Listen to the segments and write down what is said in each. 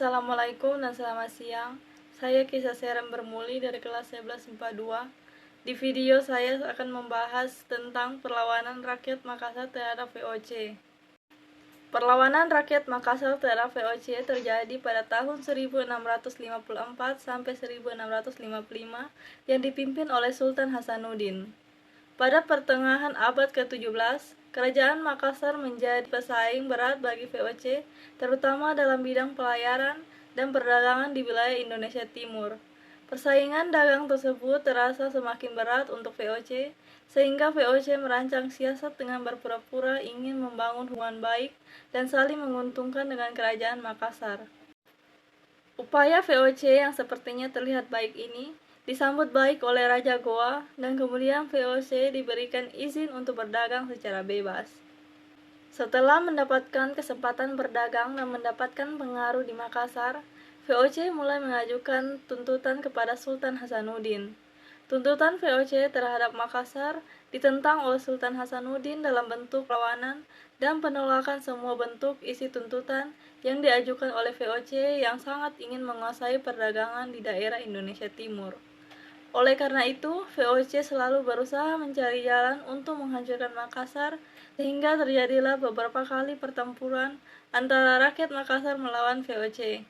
Assalamualaikum dan selamat siang. Saya Kisah Serem Bermuli dari kelas 11 IPA 2. Di video saya akan membahas tentang perlawanan rakyat Makassar terhadap VOC. Perlawanan rakyat Makassar terhadap VOC terjadi pada tahun 1654 sampai 1655 yang dipimpin oleh Sultan Hasanuddin. Pada pertengahan abad ke-17, Kerajaan Makassar menjadi pesaing berat bagi VOC, terutama dalam bidang pelayaran dan perdagangan di wilayah Indonesia Timur. Persaingan dagang tersebut terasa semakin berat untuk VOC, sehingga VOC merancang siasat dengan berpura-pura ingin membangun hubungan baik dan saling menguntungkan dengan Kerajaan Makassar. Upaya VOC yang sepertinya terlihat baik ini disambut baik oleh Raja Goa, dan kemudian VOC diberikan izin untuk berdagang secara bebas. Setelah mendapatkan kesempatan berdagang dan mendapatkan pengaruh di Makassar, VOC mulai mengajukan tuntutan kepada Sultan Hasanuddin. Tuntutan VOC terhadap Makassar ditentang oleh Sultan Hasanuddin dalam bentuk perlawanan dan penolakan semua bentuk isi tuntutan yang diajukan oleh VOC yang sangat ingin menguasai perdagangan di daerah Indonesia Timur. Oleh karena itu, VOC selalu berusaha mencari jalan untuk menghancurkan Makassar, sehingga terjadilah beberapa kali pertempuran antara rakyat Makassar melawan VOC.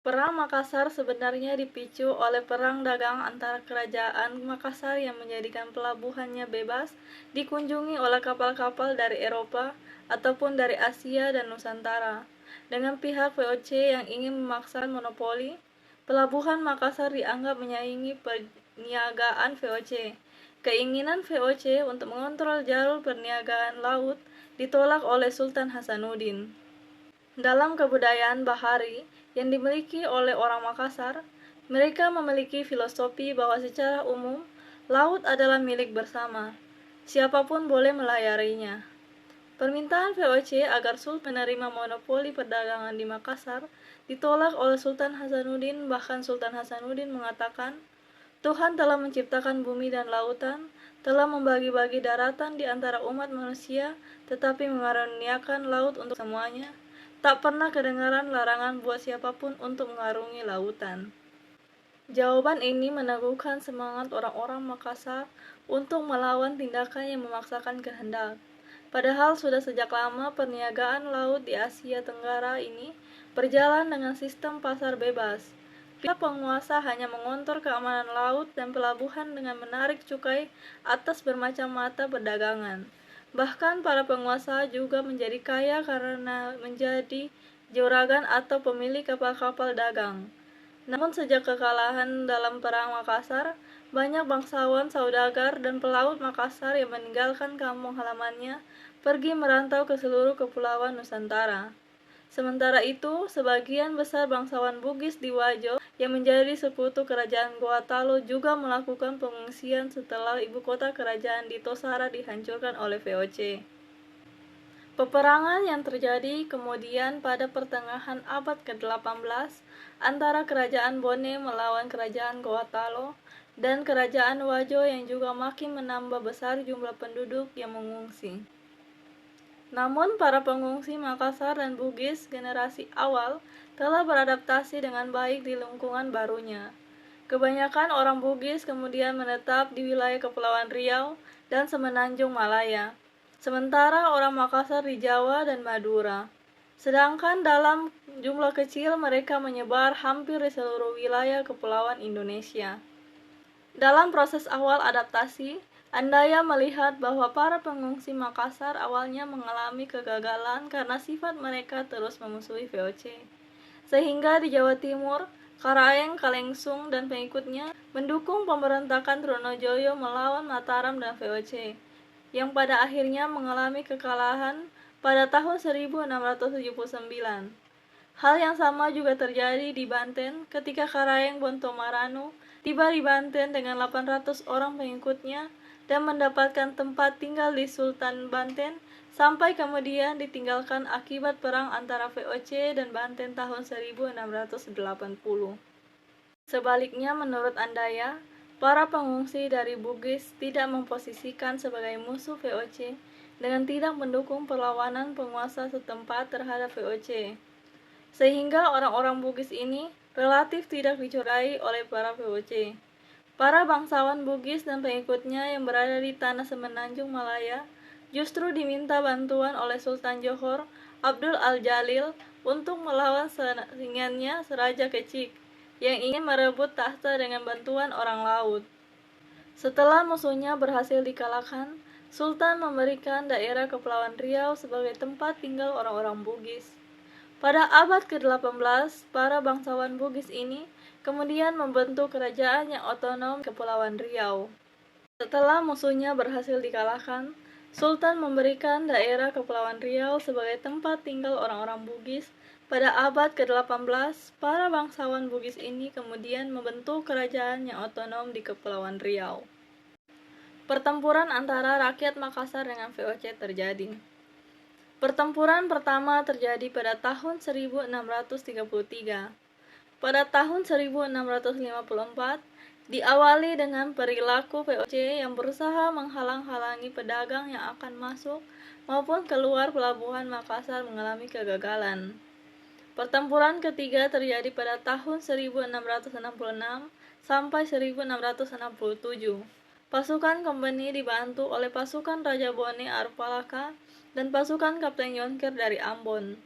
Perang Makassar sebenarnya dipicu oleh perang dagang antara Kerajaan Makassar yang menjadikan pelabuhannya bebas dikunjungi oleh kapal-kapal dari Eropa ataupun dari Asia dan Nusantara, dengan pihak VOC yang ingin memaksakan monopoli. Pelabuhan Makassar dianggap menyaingi perniagaan VOC. Keinginan VOC untuk mengontrol jalur perniagaan laut ditolak oleh Sultan Hasanuddin. Dalam kebudayaan bahari yang dimiliki oleh orang Makassar, mereka memiliki filosofi bahwa secara umum laut adalah milik bersama. Siapapun boleh melayarinya. Permintaan VOC agar Sultan menerima monopoli perdagangan di Makassar ditolak oleh Sultan Hasanuddin. Bahkan Sultan Hasanuddin mengatakan, Tuhan telah menciptakan bumi dan lautan, telah membagi-bagi daratan di antara umat manusia, tetapi mengaruniakan laut untuk semuanya. Tak pernah kedengaran larangan buat siapapun untuk mengarungi lautan. Jawaban ini meneguhkan semangat orang-orang Makassar untuk melawan tindakan yang memaksakan kehendak. Padahal sudah sejak lama perniagaan laut di Asia Tenggara ini berjalan dengan sistem pasar bebas. Pihak penguasa hanya mengontrol keamanan laut dan pelabuhan dengan menarik cukai atas bermacam mata perdagangan. Bahkan para penguasa juga menjadi kaya karena menjadi juragan atau pemilik kapal-kapal dagang. Namun sejak kekalahan dalam Perang Makassar, banyak bangsawan, saudagar, dan pelaut Makassar yang meninggalkan kampung halamannya pergi merantau ke seluruh kepulauan Nusantara. Sementara itu, sebagian besar bangsawan Bugis di Wajo yang menjadi sekutu Kerajaan Gorontalo juga melakukan pengungsian setelah ibu kota kerajaan di Tosara dihancurkan oleh VOC. Peperangan yang terjadi kemudian pada pertengahan abad ke-18 antara Kerajaan Bone melawan Kerajaan Gorontalo dan Kerajaan Wajo yang juga makin menambah besar jumlah penduduk yang mengungsi. Namun para pengungsi Makassar dan Bugis generasi awal telah beradaptasi dengan baik di lingkungan barunya. Kebanyakan orang Bugis kemudian menetap di wilayah Kepulauan Riau dan Semenanjung Malaya, sementara orang Makassar di Jawa dan Madura. Sedangkan dalam jumlah kecil mereka menyebar hampir di seluruh wilayah kepulauan Indonesia. Dalam proses awal adaptasi, Andaya melihat bahwa para pengungsi Makassar awalnya mengalami kegagalan karena sifat mereka terus memusuhi VOC. Sehingga di Jawa Timur, Karaeng, Kalengsung, dan pengikutnya mendukung pemberontakan Trunojoyo melawan Mataram dan VOC, yang pada akhirnya mengalami kekalahan pada tahun 1679. Hal yang sama juga terjadi di Banten ketika Karaeng Bontomaranu tiba di Banten dengan 800 orang pengikutnya dan mendapatkan tempat tinggal di Sultan Banten sampai kemudian ditinggalkan akibat perang antara VOC dan Banten tahun 1680. Sebaliknya, menurut Andaya, para pengungsi dari Bugis tidak memposisikan sebagai musuh VOC dengan tidak mendukung perlawanan penguasa setempat terhadap VOC. sehingga orang-orang Bugis ini relatif tidak dicurigai oleh para VOC. Para bangsawan Bugis dan pengikutnya yang berada di tanah Semenanjung Malaya justru diminta bantuan oleh Sultan Johor Abdul Al-Jalil untuk melawan saingannya Raja Kecik yang ingin merebut tahta dengan bantuan orang laut. Setelah musuhnya berhasil dikalahkan, Sultan memberikan daerah Kepulauan Riau sebagai tempat tinggal orang-orang Bugis. Pada abad ke-18, para bangsawan Bugis ini kemudian membentuk kerajaan yang otonom Kepulauan Riau. Setelah musuhnya berhasil dikalahkan, Sultan memberikan daerah Kepulauan Riau sebagai tempat tinggal orang-orang Bugis. Pada abad ke-18, para bangsawan Bugis ini kemudian membentuk kerajaan yang otonom di Kepulauan Riau. Pertempuran antara rakyat Makassar dengan VOC terjadi. Pertempuran pertama terjadi pada tahun 1633. Pada tahun 1654, diawali dengan perilaku VOC yang berusaha menghalang-halangi pedagang yang akan masuk maupun keluar pelabuhan Makassar mengalami kegagalan. Pertempuran ketiga terjadi pada tahun 1666 sampai 1667. Pasukan kompeni dibantu oleh pasukan Raja Bone Arupalaka dan pasukan Kapten Yonker dari Ambon.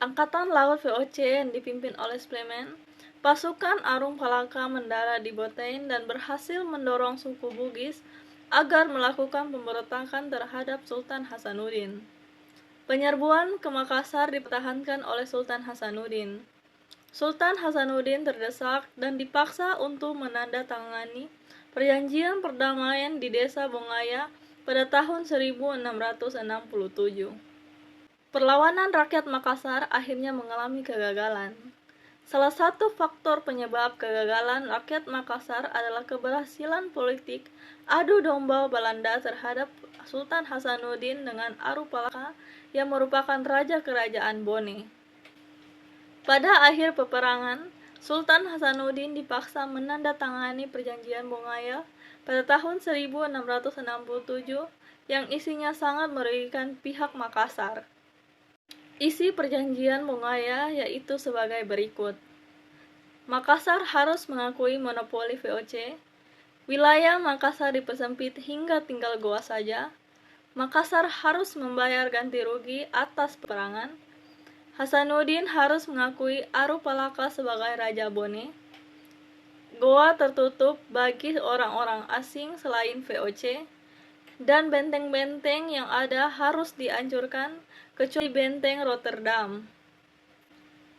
Angkatan Laut VOC yang dipimpin oleh Splemen, pasukan Arung Palaka mendarat di Botain dan berhasil mendorong suku Bugis agar melakukan pemberontakan terhadap Sultan Hasanuddin. Penyerbuan ke Makassar dipertahankan oleh Sultan Hasanuddin. Sultan Hasanuddin terdesak dan dipaksa untuk menandatangani perjanjian perdamaian di Desa Bongaya pada tahun 1667. Perlawanan rakyat Makassar akhirnya mengalami kegagalan. Salah satu faktor penyebab kegagalan rakyat Makassar adalah keberhasilan politik adu domba Belanda terhadap Sultan Hasanuddin dengan Arupalaka yang merupakan raja kerajaan Bone. Pada akhir peperangan, Sultan Hasanuddin dipaksa menandatangani perjanjian Bongaya pada tahun 1667 yang isinya sangat merugikan pihak Makassar. Isi perjanjian Bongaya yaitu sebagai berikut. Makassar harus mengakui monopoli VOC. Wilayah Makassar dipersempit hingga tinggal goa saja. Makassar harus membayar ganti rugi atas peperangan. Hasanuddin harus mengakui Arupalaka sebagai Raja Bone. Goa tertutup bagi orang-orang asing selain VOC. Dan benteng-benteng yang ada harus dihancurkan kecuali benteng Rotterdam.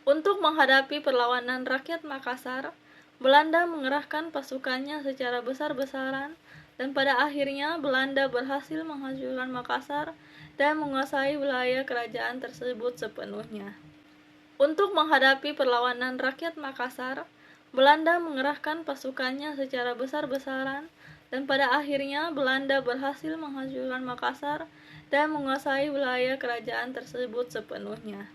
Untuk menghadapi perlawanan rakyat Makassar, Belanda mengerahkan pasukannya secara besar-besaran dan pada akhirnya Belanda berhasil menghancurkan Makassar dan menguasai wilayah kerajaan tersebut sepenuhnya. Untuk menghadapi perlawanan rakyat Makassar, Belanda mengerahkan pasukannya secara besar-besaran dan pada akhirnya Belanda berhasil menghancurkan Makassar dan menguasai wilayah kerajaan tersebut sepenuhnya.